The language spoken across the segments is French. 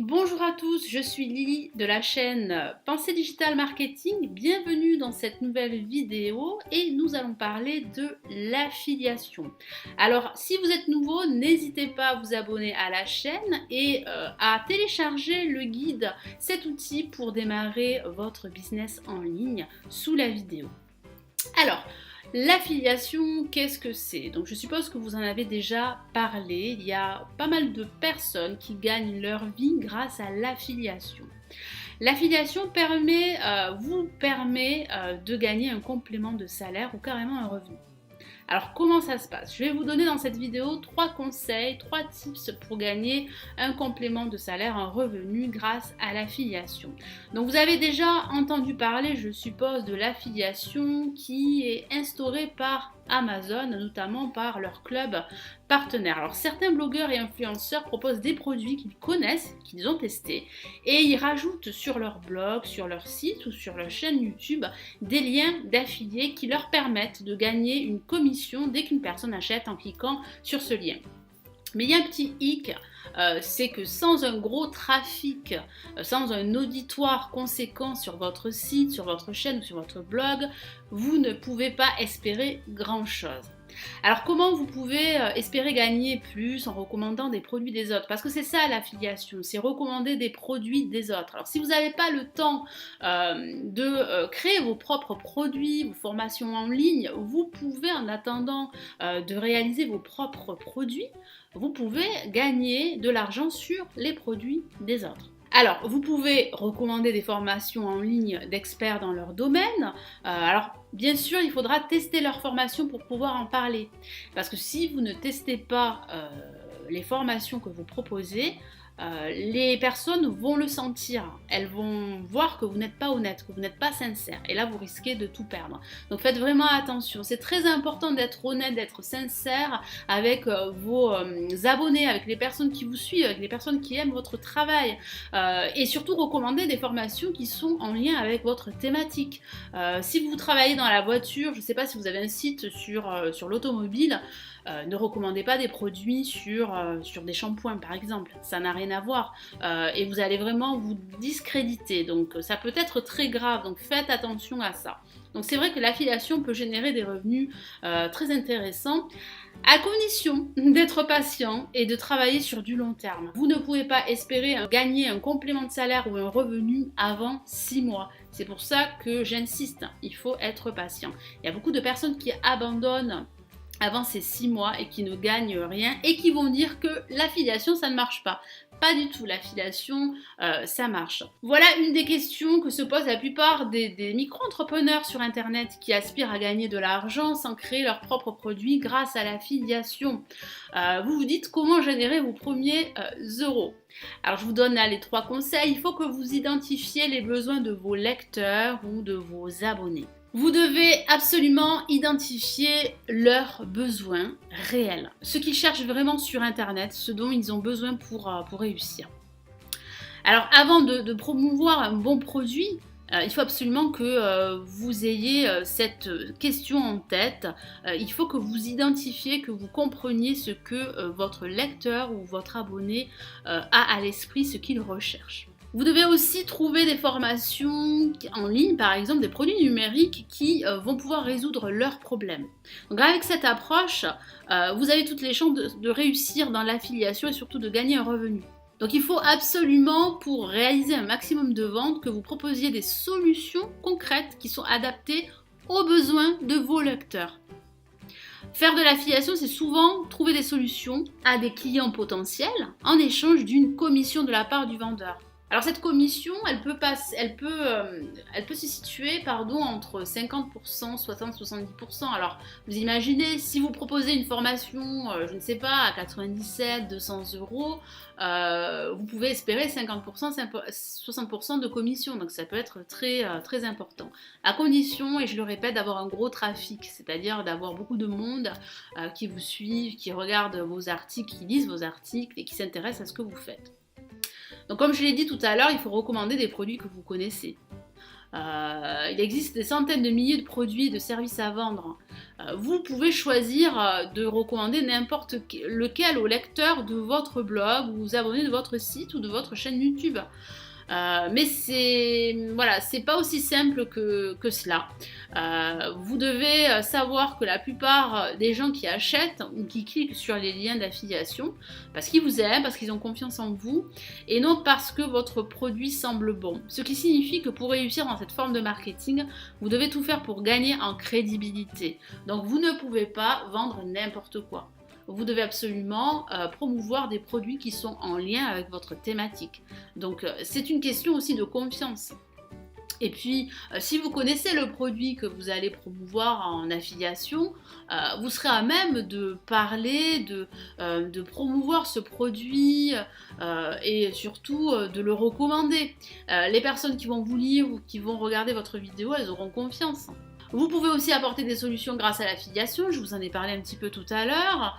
Bonjour à tous, je suis Lily de la chaîne Pensée Digital Marketing. Bienvenue dans cette nouvelle vidéo et nous allons parler de l'affiliation. Alors, si vous êtes nouveau, n'hésitez pas à vous abonner à la chaîne et à télécharger le guide, cet outil pour démarrer votre business en ligne sous la vidéo. Alors, l'affiliation, qu'est-ce que c'est? Donc je suppose que vous en avez déjà parlé. Il y a pas mal de personnes qui gagnent leur vie grâce à l'affiliation. L'affiliation vous permet de gagner un complément de salaire ou carrément un revenu. Alors comment ça se passe? Je vais vous donner dans cette vidéo 3 conseils, 3 tips pour gagner un complément de salaire, un revenu grâce à l'affiliation. Donc vous avez déjà entendu parler, je suppose, de l'affiliation qui est instaurée par Amazon, notamment par leur club partenaire. Alors certains blogueurs et influenceurs proposent des produits qu'ils connaissent, qu'ils ont testés, et ils rajoutent sur leur blog, sur leur site ou sur leur chaîne YouTube des liens d'affiliés qui leur permettent de gagner une commission dès qu'une personne achète en cliquant sur ce lien. Mais il y a un petit hic, c'est que sans un gros trafic, sans un auditoire conséquent sur votre site, sur votre chaîne ou sur votre blog, vous ne pouvez pas espérer grand-chose. Alors comment vous pouvez espérer gagner plus en recommandant des produits des autres? Parce que c'est ça l'affiliation, c'est recommander des produits des autres. Alors si vous n'avez pas le temps de créer vos propres produits, vos formations en ligne, vous pouvez en attendant de réaliser vos propres produits, vous pouvez gagner de l'argent sur les produits des autres. Alors, vous pouvez recommander des formations en ligne d'experts dans leur domaine. Alors, bien sûr, il faudra tester leur formation pour pouvoir en parler. Parce que si vous ne testez pas les formations que vous proposez, les personnes vont le sentir. Elles vont voir que vous n'êtes pas honnête, que vous n'êtes pas sincère. Et là, vous risquez de tout perdre. Donc, faites vraiment attention. C'est très important d'être honnête, d'être sincère avec vos abonnés, avec les personnes qui vous suivent, avec les personnes qui aiment votre travail. Et surtout, recommander des formations qui sont en lien avec votre thématique. Si vous travaillez dans la voiture, je ne sais pas si vous avez un site sur l'automobile, ne recommandez pas des produits sur des shampoings par exemple, ça n'a rien à voir et vous allez vraiment vous discréditer, donc ça peut être très grave, donc faites attention à ça. Donc c'est vrai que l'affiliation peut générer des revenus très intéressants, à condition d'être patient et de travailler sur du long terme. Vous ne pouvez pas espérer gagner un complément de salaire ou un revenu avant 6 mois. C'est pour ça que j'insiste, il faut être patient. Il y a beaucoup de personnes qui abandonnent avant ces 6 mois et qui ne gagnent rien et qui vont dire que l'affiliation ça ne marche pas. Pas du tout, l'affiliation ça marche. Voilà une des questions que se posent la plupart des micro-entrepreneurs sur internet qui aspirent à gagner de l'argent sans créer leurs propres produits grâce à l'affiliation. Vous vous dites comment générer vos premiers euros. Alors je vous donne là les 3 conseils. Il faut que vous identifiez les besoins de vos lecteurs ou de vos abonnés. Vous devez absolument identifier leurs besoins réels, ce qu'ils cherchent vraiment sur Internet, ce dont ils ont besoin pour réussir. Alors avant de promouvoir un bon produit, il faut absolument que vous ayez cette question en tête. Il faut que vous identifiez, que vous compreniez ce que votre lecteur ou votre abonné a à l'esprit, ce qu'il recherche. Vous devez aussi trouver des formations en ligne, par exemple des produits numériques qui vont pouvoir résoudre leurs problèmes. Donc avec cette approche, vous avez toutes les chances de réussir dans l'affiliation et surtout de gagner un revenu. Donc il faut absolument, pour réaliser un maximum de ventes, que vous proposiez des solutions concrètes qui sont adaptées aux besoins de vos lecteurs. Faire de l'affiliation, c'est souvent trouver des solutions à des clients potentiels en échange d'une commission de la part du vendeur. Alors cette commission, elle peut se situer entre 50%, 60-70%. Alors vous imaginez, si vous proposez une formation, je ne sais pas, à 97, 200 euros, vous pouvez espérer 50%, 60% de commission. Donc ça peut être très, très important. À condition, et je le répète, d'avoir un gros trafic, c'est-à-dire d'avoir beaucoup de monde qui vous suivent, qui regardent vos articles, qui lisent vos articles et qui s'intéressent à ce que vous faites. Donc comme je l'ai dit tout à l'heure, il faut recommander des produits que vous connaissez. Il existe des centaines de milliers de produits et de services à vendre. Vous pouvez choisir de recommander n'importe lequel au lecteur de votre blog ou aux abonnés de votre site ou de votre chaîne YouTube. Mais c'est pas aussi simple que cela. Vous devez savoir que la plupart des gens qui achètent ou qui cliquent sur les liens d'affiliation, parce qu'ils vous aiment, parce qu'ils ont confiance en vous, et non parce que votre produit semble bon. Ce qui signifie que pour réussir dans cette forme de marketing, vous devez tout faire pour gagner en crédibilité. Donc vous ne pouvez pas vendre n'importe quoi. Vous devez absolument promouvoir des produits qui sont en lien avec votre thématique. Donc c'est une question aussi de confiance. Et puis, si vous connaissez le produit que vous allez promouvoir en affiliation, vous serez à même de parler, de promouvoir ce produit et surtout de le recommander. Les personnes qui vont vous lire ou qui vont regarder votre vidéo, elles auront confiance. Vous pouvez aussi apporter des solutions grâce à l'affiliation, je vous en ai parlé un petit peu tout à l'heure.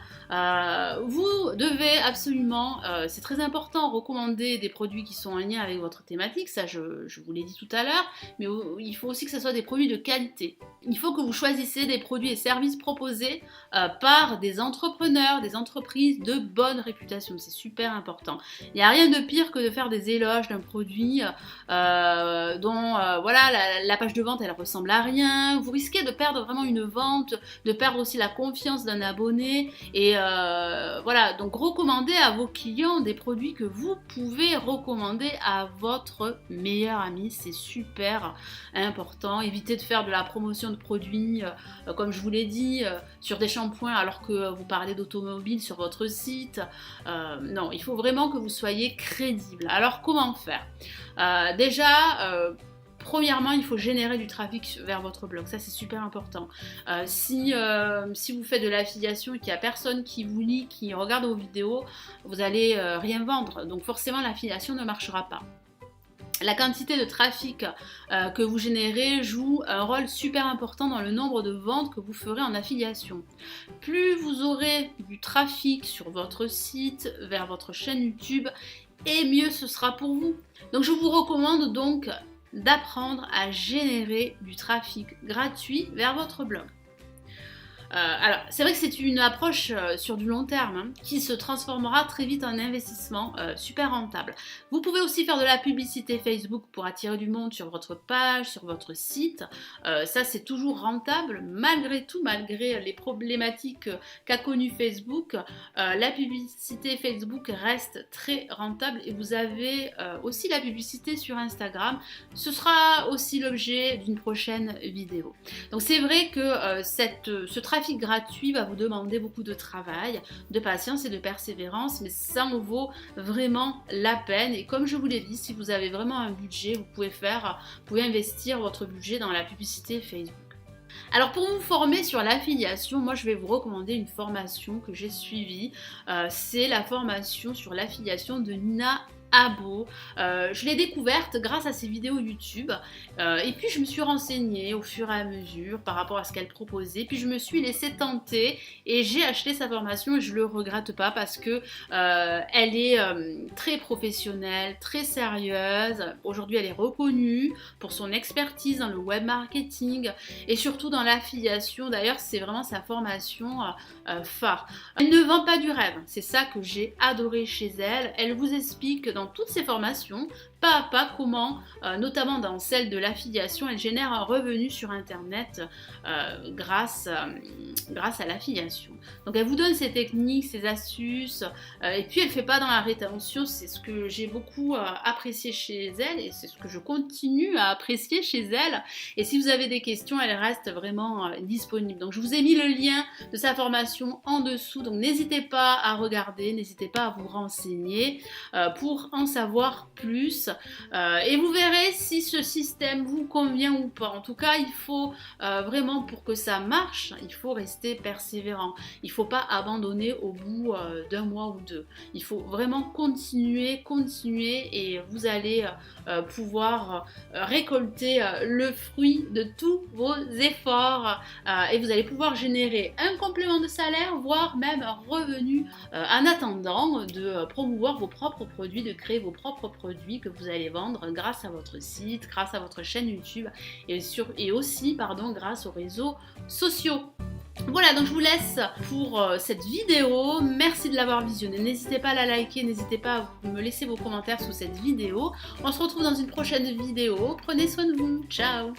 Vous devez absolument, c'est très important, recommander des produits qui sont en lien avec votre thématique, ça je vous l'ai dit tout à l'heure, mais il faut aussi que ce soit des produits de qualité. Il faut que vous choisissiez des produits et services proposés par des entrepreneurs, des entreprises de bonne réputation, c'est super important. Il n'y a rien de pire que de faire des éloges d'un produit dont voilà, la page de vente elle ressemble à rien. Vous risquez de perdre vraiment une vente, de perdre aussi la confiance d'un abonné. Et voilà, donc recommandez à vos clients des produits que vous pouvez recommander à votre meilleur ami. C'est super important. Évitez de faire de la promotion de produits, comme je vous l'ai dit, sur des shampoings alors que vous parlez d'automobile sur votre site. Non, il faut vraiment que vous soyez crédible. Alors comment faire? Premièrement, il faut générer du trafic vers votre blog, ça c'est super important. Si vous faites de l'affiliation et qu'il n'y a personne qui vous lit, qui regarde vos vidéos, vous n'allez rien vendre. Donc forcément l'affiliation ne marchera pas. La quantité de trafic que vous générez joue un rôle super important dans le nombre de ventes que vous ferez en affiliation. Plus vous aurez du trafic sur votre site, vers votre chaîne YouTube, et mieux ce sera pour vous. Donc je vous recommande donc d'apprendre à générer du trafic gratuit vers votre blog. Alors, c'est vrai que c'est une approche sur du long terme hein, qui se transformera très vite en investissement super rentable. Vous pouvez aussi faire de la publicité Facebook pour attirer du monde sur votre page, sur votre site. Ça, c'est toujours rentable malgré tout, malgré les problématiques qu'a connues Facebook. La publicité Facebook reste très rentable et vous avez aussi la publicité sur Instagram. Ce sera aussi l'objet d'une prochaine vidéo. Donc, c'est vrai que ce trafic gratuit va vous demander beaucoup de travail, de patience et de persévérance, mais ça en vaut vraiment la peine. Et comme je vous l'ai dit, si vous avez vraiment un budget, vous pouvez investir votre budget dans la publicité Facebook. Alors pour vous former sur l'affiliation, moi je vais vous recommander une formation que j'ai suivie. C'est la formation sur l'affiliation de Nina Abo. Je l'ai découverte grâce à ses vidéos YouTube et puis je me suis renseignée au fur et à mesure par rapport à ce qu'elle proposait, puis je me suis laissée tenter et j'ai acheté sa formation et je le regrette pas parce que elle est très professionnelle, très sérieuse. Aujourd'hui elle est reconnue pour son expertise dans le web marketing et surtout dans l'affiliation. D'ailleurs c'est vraiment sa formation phare. Elle ne vend pas du rêve, c'est ça que j'ai adoré chez elle. Elle vous explique dans toutes ses formations, pas à pas, comment, notamment dans celle de l'affiliation, elle génère un revenu sur Internet grâce à l'affiliation. Donc elle vous donne ses techniques, ses astuces, et puis elle ne fait pas dans la rétention, c'est ce que j'ai beaucoup apprécié chez elle, et c'est ce que je continue à apprécier chez elle. Et si vous avez des questions, elle reste vraiment disponible. Donc je vous ai mis le lien de sa formation en dessous, donc n'hésitez pas à regarder, n'hésitez pas à vous renseigner pour en savoir plus. Et vous verrez si ce système vous convient ou pas. En tout cas, il faut vraiment, pour que ça marche, il faut rester persévérant. Il ne faut pas abandonner au bout d'un mois ou deux. Il faut vraiment continuer et vous allez pouvoir récolter le fruit de tous vos efforts et vous allez pouvoir générer un complément de salaire, voire même un revenu en attendant de promouvoir vos propres produits, de créer vos propres produits que vous allez vendre grâce à votre site, grâce à votre chaîne YouTube et aussi grâce aux réseaux sociaux. Voilà, donc je vous laisse pour cette vidéo. Merci de l'avoir visionnée. N'hésitez pas à la liker, n'hésitez pas à me laisser vos commentaires sous cette vidéo. On se retrouve dans une prochaine vidéo. Prenez soin de vous. Ciao!